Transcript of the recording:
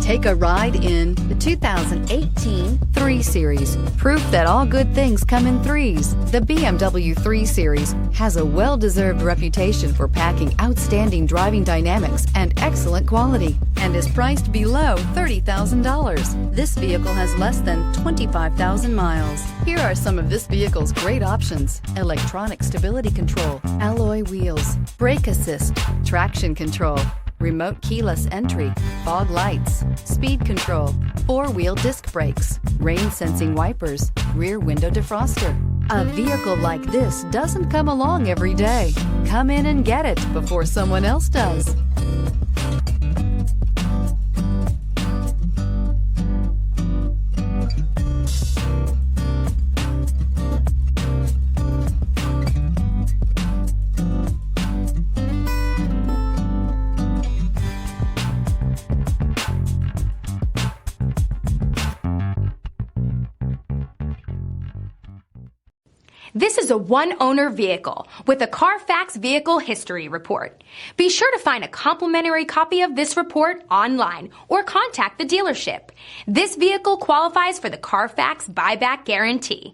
Take a ride in the 2018 3 Series. Proof that all good things come in threes. The BMW 3 Series has a well-deserved reputation for packing outstanding driving dynamics and excellent quality, and is priced below $30,000. This vehicle has less than 25,000 miles. Here are some of this vehicle's great options: electronic stability control, alloy wheels, brake assist, traction control, remote keyless entry, fog lights, speed control, 4-wheel disc brakes, rain sensing wipers, rear window defroster. A vehicle like this doesn't come along every day. Come in and get it before someone else does. This is a one-owner vehicle with a Carfax Vehicle History Report. Be sure to find a complimentary copy of this report online or contact the dealership. This vehicle qualifies for the Carfax Buyback Guarantee.